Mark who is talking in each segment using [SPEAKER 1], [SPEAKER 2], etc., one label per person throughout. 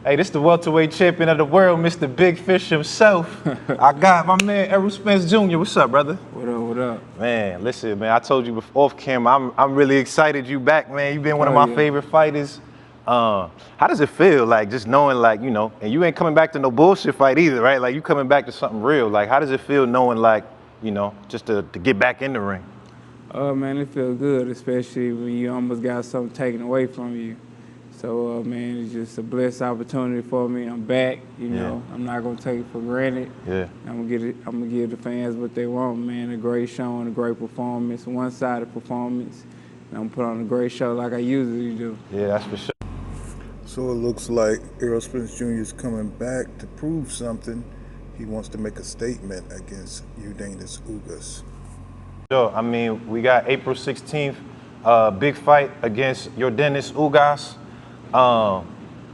[SPEAKER 1] Hey, this the welterweight champion of the world, Mr. Big Fish himself. I got my man Errol Spence Jr. What's up, brother?
[SPEAKER 2] What up, what up?
[SPEAKER 1] Man, listen, man, I told you before off camera, I'm really excited you back, man. You've been one of my favorite fighters. How does it feel, like, just knowing, like, you know, and you ain't coming back to no bullshit fight either, right? Like, you coming back to something real. Like, how does it feel knowing, like, you know, just to get back in the ring?
[SPEAKER 2] Oh, man, it feels good, especially when you almost got something taken away from you. So, man, it's just a blessed opportunity for me. I'm back, you know. I'm not gonna take it for granted.
[SPEAKER 1] Yeah.
[SPEAKER 2] I'm gonna give the fans what they want, man. A great show and a great performance, one-sided performance. And I'm put on a great show like I usually do.
[SPEAKER 1] Yeah, that's for sure.
[SPEAKER 3] So it looks like Errol Spence Jr. is coming back to prove something. He wants to make a statement against Ugas.
[SPEAKER 1] Sure. I mean, we got April 16th, big fight against Ugas.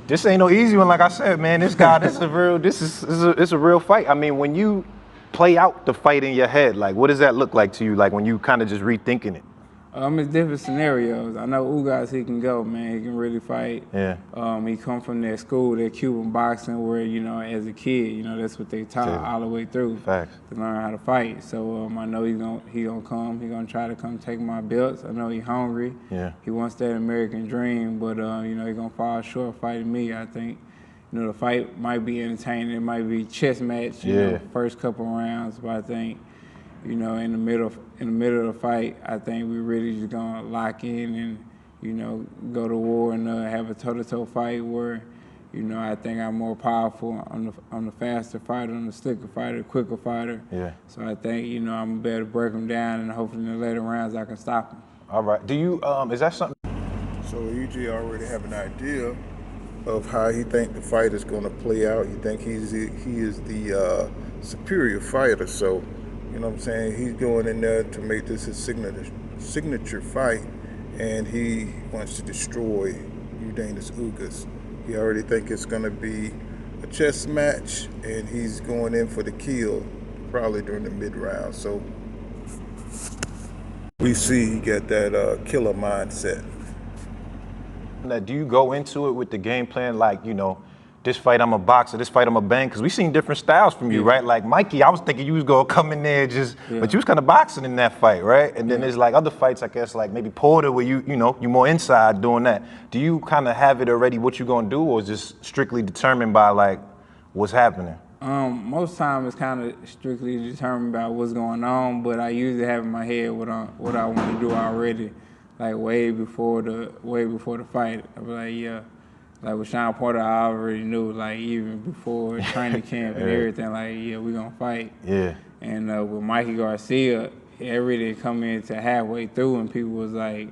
[SPEAKER 1] This ain't no easy one, like I said, man. This guy, this is a real fight. I mean, when you play out the fight in your head, like, what does that look like to you? Like when you kind of just rethinking it?
[SPEAKER 2] It's different scenarios. I know Ugas, he can go, man. He can really fight.
[SPEAKER 1] Yeah.
[SPEAKER 2] He come from that school, that Cuban boxing, where, you know, as a kid, you know, that's what they taught all the way through.
[SPEAKER 1] Facts.
[SPEAKER 2] To learn how to fight. So I know he gonna come. He gonna try to come take my belts. I know he's hungry. Yeah. He wants that American dream, but you know, he gonna fall short fighting me. I think, you know, the fight might be entertaining. It might be chess match, you know, first couple rounds, but I think, you know, in the middle of the fight, I think we really just gonna lock in and, you know, go to war and have a toe-to-toe fight where, you know, I think I'm more powerful on the faster fighter, on the slicker fighter, quicker fighter. Yeah. So I think, you know, I'm better to break him down, and hopefully in the later rounds I can stop him.
[SPEAKER 1] All right. Do you is that something?
[SPEAKER 3] So EJ already have an idea of how he think the fight is going to play out. He think he is the superior fighter. So, you know what I'm saying? He's going in there to make this his signature fight, and he wants to destroy Ugas. He already think it's going to be a chess match, and he's going in for the kill, probably during the mid-round. So we see he got that killer mindset.
[SPEAKER 1] Now, do you go into it with the game plan like, you know, this fight I'm a boxer, this fight I'm a bang? Because we seen different styles from you, right? Like Mikey, I was thinking you was gonna come in there just, but you was kind of boxing in that fight, right? And then there's like other fights, I guess, like maybe Porter, where you know, you're more inside doing that. Do you kind of have it already what you gonna do, or is just strictly determined by like what's happening?
[SPEAKER 2] Most time it's kind of strictly determined by what's going on, but I usually have in my head what I want to do already, like way before the fight. I be like, yeah. Like with Sean Porter, I already knew, like even before training camp and everything, like, yeah, we gonna fight. Yeah. And with Mikey Garcia, every day come into halfway through and people was like,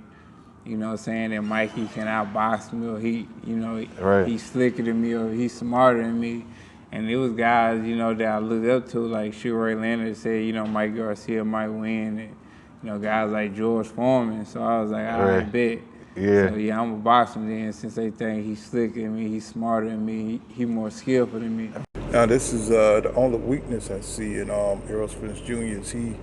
[SPEAKER 2] you know, saying that Mikey can outbox me, or he, you know, he's slicker than me, or he's smarter than me. And it was guys, you know, that I looked up to, like Sugar Ray Leonard said, you know, Mikey Garcia might win, and, you know, guys like George Foreman. So I was like, I bet. Yeah. So yeah, I'm a boxer then, since they think he's slicker than me, he's smarter than me, he's more skillful than me.
[SPEAKER 3] Now this is the only weakness I see in Errol Spence Jr. is he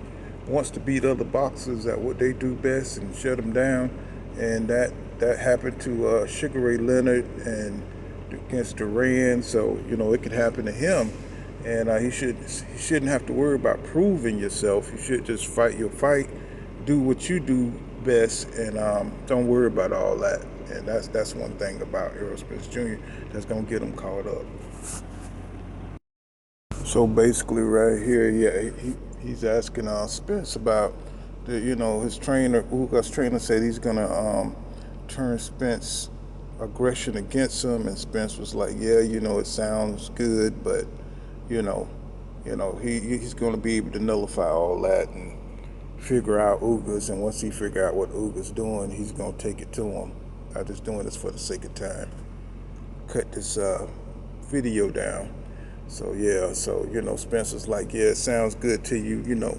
[SPEAKER 3] wants to beat other boxers at what they do best and shut them down, and that happened to Sugar Ray Leonard and against Duran. So, you know, it could happen to him, and he shouldn't have to worry about proving yourself. You should just fight your fight, do what you do best, and don't worry about all that. And that's one thing about Errol Spence Jr. that's gonna get him caught up. So basically, right here, yeah, he's asking Spence about the, you know, his trainer, Ugas trainer said he's gonna turn Spence aggression against him, and Spence was like, yeah, you know, it sounds good, but you know, he's gonna be able to nullify all that and figure out Ugas, and once he figure out what Ugas doing, he's gonna take it to him. I'm just doing this for the sake of time. Cut this video down. So yeah, so you know, Spencer's like, yeah, it sounds good to you, you know,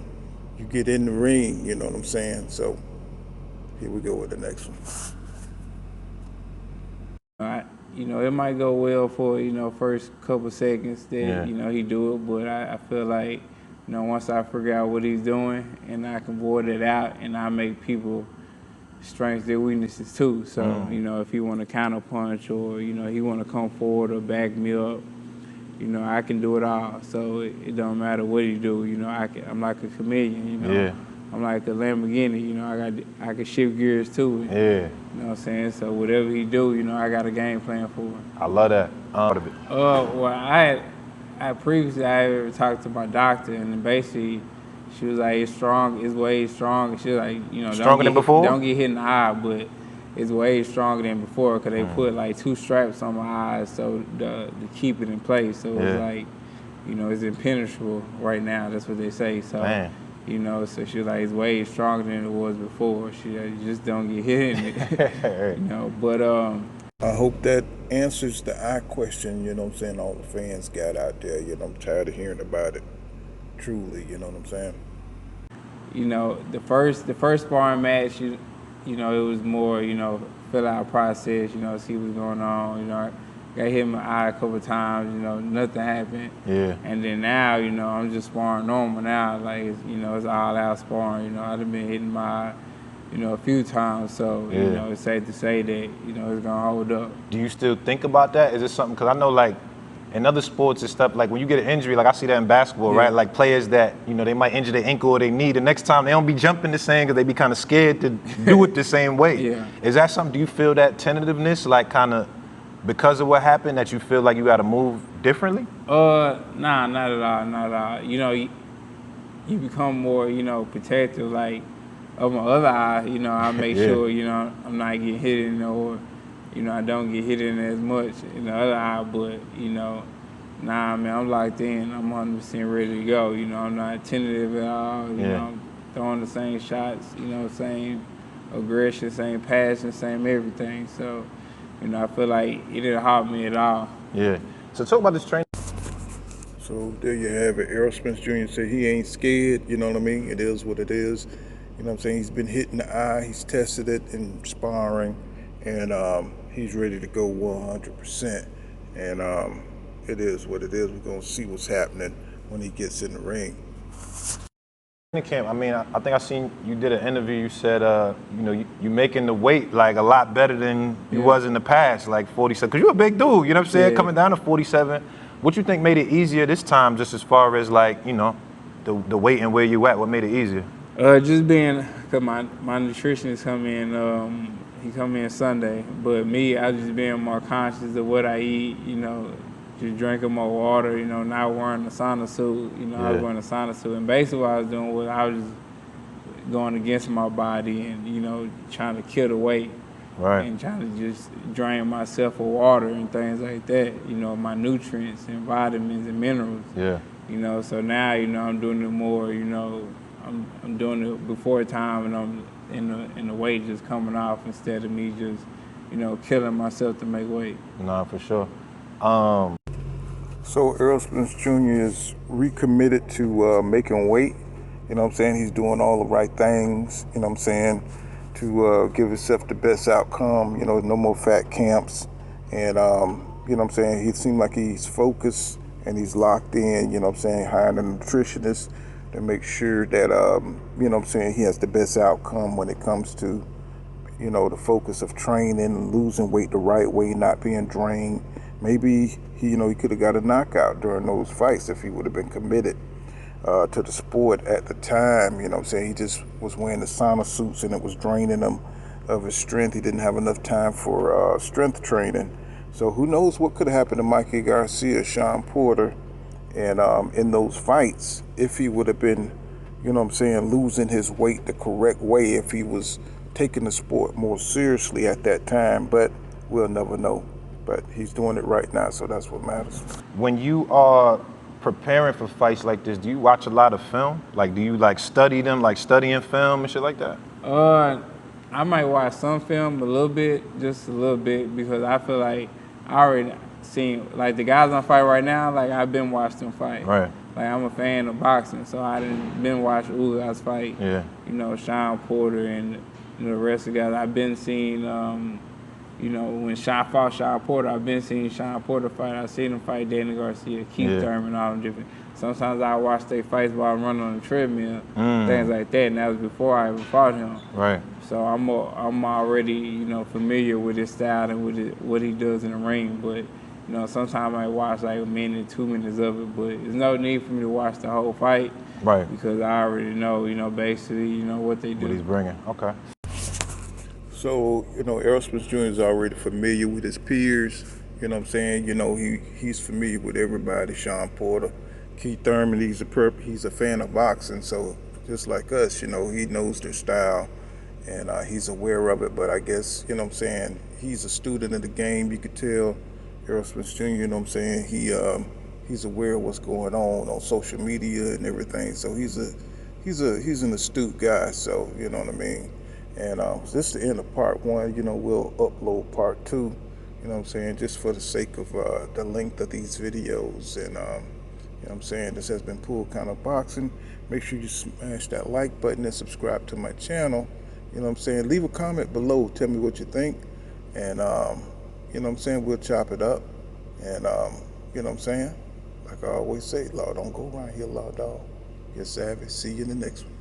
[SPEAKER 3] you get in the ring, you know what I'm saying? So here we go with the next one.
[SPEAKER 2] You know, it might go well for, you know, first couple seconds that, you know, he do it, but I feel like, you know, once I figure out what he's doing and I can void it out and I make people strengths, their weaknesses too. So, you know, if he want to counter punch or, you know, he want to come forward or back me up, you know, I can do it all. So it don't matter what he do, you know, I'm like a chameleon, you know.
[SPEAKER 1] Yeah.
[SPEAKER 2] I'm like a Lamborghini, you know, I can shift gears too.
[SPEAKER 1] Yeah.
[SPEAKER 2] You know what I'm saying? So whatever he do, you know, I got a game plan for him.
[SPEAKER 1] I love that.
[SPEAKER 2] Well, I previously I ever talked to my doctor, and then basically she was like, it's way strong. She was like, you know,
[SPEAKER 1] Stronger than before?
[SPEAKER 2] Don't get hit in the eye, but it's way stronger than before because they put like 2 straps on my eyes so to keep it in place. So it's like, you know, it's impenetrable right now. That's what they say. So, you know, so she was like, it's way stronger than it was before. She you just don't get hit in it, you know. But
[SPEAKER 3] I hope that answers the eye question, you know what I'm saying, all the fans got out there. You know, I'm tired of hearing about it, truly, you know what I'm saying?
[SPEAKER 2] You know, the first sparring match, you know, it was more, you know, fill out process, you know, see what's going on. You know, I got hit in my eye a couple of times, you know, nothing happened.
[SPEAKER 1] Yeah.
[SPEAKER 2] And then now, you know, I'm just sparring normal now. Like, you know, it's all out sparring. You know, I've been hitting my eye, you know, a few times. So, you know, it's safe to say that, you know, it's going to hold up.
[SPEAKER 1] Do you still think about that? Is it something, because I know, like, in other sports and stuff, like when you get an injury, like I see that in basketball, right? Like players that, you know, they might injure their ankle or their knee. The next time they don't be jumping the same because they be kind of scared to do it the same way. Is that something, do you feel that tentativeness, like kind of because of what happened, that you feel like you got to move differently?
[SPEAKER 2] Nah, not at all, not at all. You know, you become more, you know, protective, like, of my other eye, you know, I make sure, you know, I'm not getting hit in or, you know, I don't get hit in as much in the other eye, but, you know, nah, man, I'm locked in. I'm 100% ready to go. You know, I'm not tentative at all. You know, I'm throwing the same shots, you know, same aggression, same passion, same everything. So, you know, I feel like it didn't harm me at all.
[SPEAKER 1] Yeah. So talk about this training.
[SPEAKER 3] So there you have it. Errol Spence Jr. said he ain't scared, you know what I mean? It is what it is. You know what I'm saying? He's been hit in the eye. He's tested it in sparring, and he's ready to go 100%. And it is what it is. We're going to see what's happening when he gets in the ring.
[SPEAKER 1] Camp, I mean, I think I seen you did an interview. You said, you know, you making the weight like a lot better than you was in the past, like 47. Because you're a big dude, you know what I'm saying? Coming down to 47. What you think made it easier this time, just as far as like, you know, the weight and where you at? What made it easier?
[SPEAKER 2] Just being, cause my nutritionist come in, he come in Sunday, but me, I just being more conscious of what I eat, you know, just drinking more water, you know, not wearing a sauna suit, you know, I was wearing a sauna suit, and basically what I was doing was I was just going against my body and, you know, trying to kill the weight. And trying to just drain myself of water and things like that, you know, my nutrients and vitamins and minerals. You know, so now, you know, I'm doing it more, you know, I'm doing it before time, and I'm in the weight just coming off instead of me just, you know, killing myself to make weight.
[SPEAKER 1] Nah, for sure.
[SPEAKER 3] So Errol Spence Jr. is recommitted to making weight. You know what I'm saying? He's doing all the right things, you know what I'm saying, to give himself the best outcome. You know, no more fat camps. And, you know what I'm saying, he seemed like he's focused and he's locked in, you know what I'm saying, hiring a nutritionist to make sure that, you know what I'm saying, he has the best outcome when it comes to, you know, the focus of training and losing weight the right way, not being drained. Maybe, you know, he could have got a knockout during those fights if he would have been committed to the sport at the time. You know what I'm saying? He just was wearing the sauna suits and it was draining him of his strength. He didn't have enough time for strength training. So who knows what could have happened to Mikey Garcia, Sean Porter, and in those fights, if he would have been, you know what I'm saying, losing his weight the correct way, if he was taking the sport more seriously at that time. But we'll never know. But he's doing it right now, so that's what matters.
[SPEAKER 1] When you are preparing for fights like this, do you watch a lot of film? Like, do you like study them, like studying film and shit like that?
[SPEAKER 2] I might watch some film a little bit, just a little bit, because I feel like I already seen, like the guys on fight right now, like I've been watching them fight. Like I'm a fan of boxing, so I done been watching Ugas fight. You know, Sean Porter and, you know, the rest of the guys. I've been seeing you know, when Sean fought Sean Porter, I've been seeing Sean Porter fight. I've seen him fight Danny Garcia, Keith Thurman, all them different. Sometimes I watch their fights while I'm running on the treadmill, things like that, and that was before I ever fought him.
[SPEAKER 1] Right.
[SPEAKER 2] So I'm already, you know, familiar with his style and with what he does in the ring. But, you know, sometimes I watch like a minute, 2 minutes of it, but there's no need for me to watch the whole fight.
[SPEAKER 1] Right.
[SPEAKER 2] Because I already know, you know, basically, you know, what they do.
[SPEAKER 1] What he's bringing. Okay.
[SPEAKER 3] So, you know, Errol Spence Jr. is already familiar with his peers. You know what I'm saying? You know, he's familiar with everybody. Sean Porter, Keith Thurman, he's a fan of boxing. So just like us, you know, he knows their style and he's aware of it. But I guess, you know what I'm saying, he's a student of the game. You could tell Errol Spence Jr., you know what I'm saying, he's aware of what's going on social media and everything. So he's an astute guy. So, you know what I mean? And this is the end of part 1. You know, we'll upload part 2, you know what I'm saying, just for the sake of the length of these videos. And, you know what I'm saying, this has been Pool Counter Boxing. Make sure you smash that like button and subscribe to my channel. You know what I'm saying, leave a comment below. Tell me what you think. And, you know what I'm saying, we'll chop it up. And, you know what I'm saying, like I always say, law don't go around here, law dog. You're savage. See you in the next one.